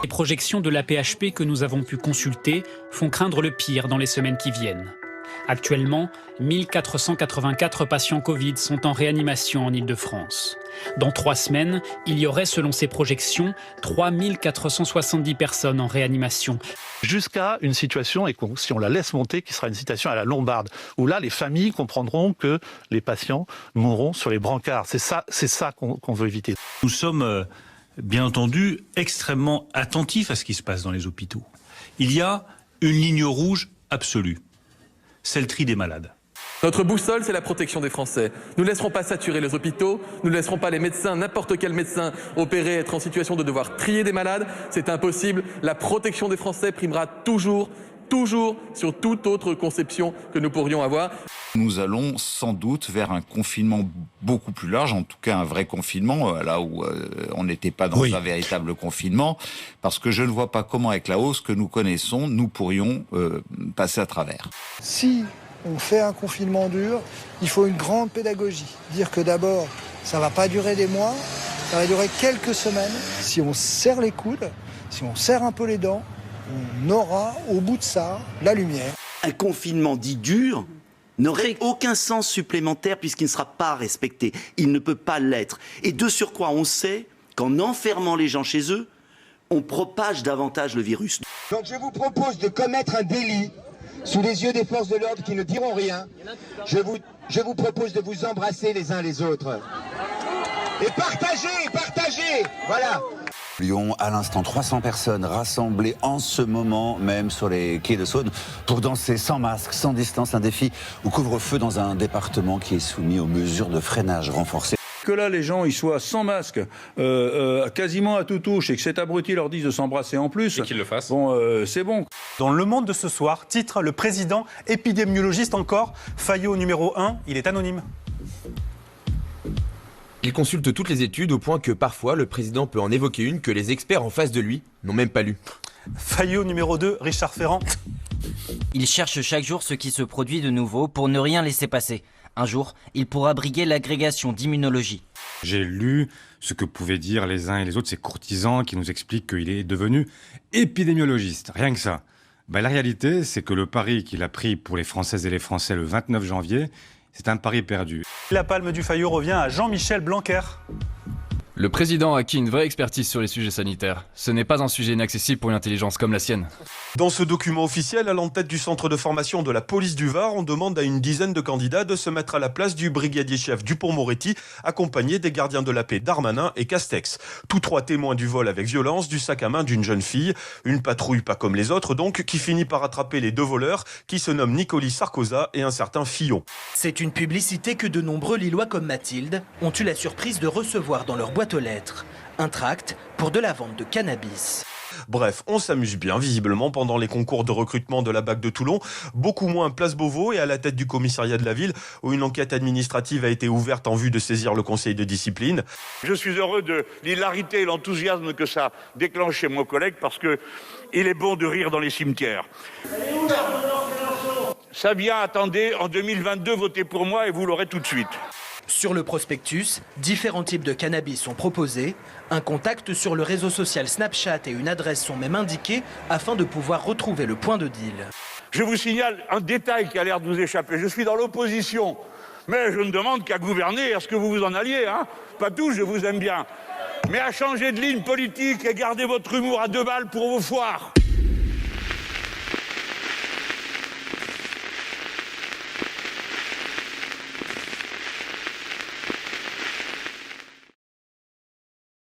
Les projections de l'AP-HP que nous avons pu consulter font craindre le pire dans les semaines qui viennent. Actuellement, 1484 patients Covid sont en réanimation en Île-de-France. Dans 3 semaines, il y aurait, selon ces projections, 3470 personnes en réanimation. Jusqu'à une situation, et si on la laisse monter, qui sera une situation à la Lombarde, où là, les familles comprendront que les patients mourront sur les brancards. C'est ça qu'on veut éviter. Nous sommes, bien entendu, extrêmement attentifs à ce qui se passe dans les hôpitaux. Il y a une ligne rouge absolue. C'est le tri des malades. Notre boussole, c'est la protection des Français. Nous ne laisserons pas saturer les hôpitaux, nous ne laisserons pas les médecins, n'importe quel médecin opérer, être en situation de devoir trier des malades. C'est impossible. La protection des Français primera toujours sur toute autre conception que nous pourrions avoir. Nous allons sans doute vers un confinement beaucoup plus large, en tout cas un vrai confinement, là où on n'était pas dans un véritable confinement, parce que je ne vois pas comment, avec la hausse que nous connaissons, nous pourrions passer à travers. Si on fait un confinement dur, il faut une grande pédagogie. Dire que d'abord, ça ne va pas durer des mois, ça va durer quelques semaines. Si on serre les coudes, si on serre un peu les dents, on aura au bout de ça la lumière. Un confinement dit dur n'aurait aucun sens supplémentaire puisqu'il ne sera pas respecté. Il ne peut pas l'être. Et de surcroît, on sait qu'en enfermant les gens chez eux, on propage davantage le virus. Donc je vous propose de commettre un délit sous les yeux des forces de l'ordre qui ne diront rien. Je vous propose de vous embrasser les uns les autres. Et partagez, voilà. Lyon, à l'instant, 300 personnes rassemblées en ce moment même sur les quais de Saône pour danser sans masque, sans distance, un défi au couvre-feu dans un département qui est soumis aux mesures de freinage renforcées. Que là, les gens ils soient sans masque, quasiment à tout touche, et que cet abruti leur dise de s'embrasser en plus, et qu'ils le fassent. Bon, c'est bon. Dans Le Monde de ce soir, titre le président épidémiologiste encore, Fayot numéro 1, il est anonyme. Il consulte toutes les études au point que parfois le président peut en évoquer une que les experts en face de lui n'ont même pas lue. Fayot numéro 2, Richard Ferrand. Il cherche chaque jour ce qui se produit de nouveau pour ne rien laisser passer. Un jour, il pourra briguer l'agrégation d'immunologie. J'ai lu ce que pouvaient dire les uns et les autres, ces courtisans qui nous expliquent qu'il est devenu épidémiologiste. Rien que ça. La réalité, c'est que le pari qu'il a pris pour les Françaises et les Français le 29 janvier, c'est un pari perdu. La palme du Fayot revient à Jean-Michel Blanquer. Le président a acquis une vraie expertise sur les sujets sanitaires. Ce n'est pas un sujet inaccessible pour une intelligence comme la sienne. Dans ce document officiel, à l'entête du centre de formation de la police du Var, on demande à une dizaine de candidats de se mettre à la place du brigadier-chef Dupond-Moretti, accompagné des gardiens de la paix Darmanin et Castex. Tous 3 témoins du vol avec violence du sac à main d'une jeune fille. Une patrouille pas comme les autres donc, qui finit par attraper les 2 voleurs, qui se nomment Nicolas Sarkoza et un certain Fillon. C'est une publicité que de nombreux Lillois comme Mathilde ont eu la surprise de recevoir dans leur boîte aux lettres. Un tract pour de la vente de cannabis. Bref, on s'amuse bien, visiblement, pendant les concours de recrutement de la BAC de Toulon. Beaucoup moins place Beauvau et à la tête du commissariat de la ville, où une enquête administrative a été ouverte en vue de saisir le conseil de discipline. Je suis heureux de l'hilarité et l'enthousiasme que ça déclenche chez mon collègue, parce que il est bon de rire dans les cimetières. Ça vient, attendez, en 2022, votez pour moi et vous l'aurez tout de suite. Sur le prospectus, différents types de cannabis sont proposés. Un contact sur le réseau social Snapchat et une adresse sont même indiqués afin de pouvoir retrouver le point de deal. Je vous signale un détail qui a l'air de vous échapper. Je suis dans l'opposition, mais je ne demande qu'à gouverner. Est-ce que vous vous en alliez, hein? Pas tous, je vous aime bien. Mais à changer de ligne politique et garder votre humour à 2 balles pour vos foires.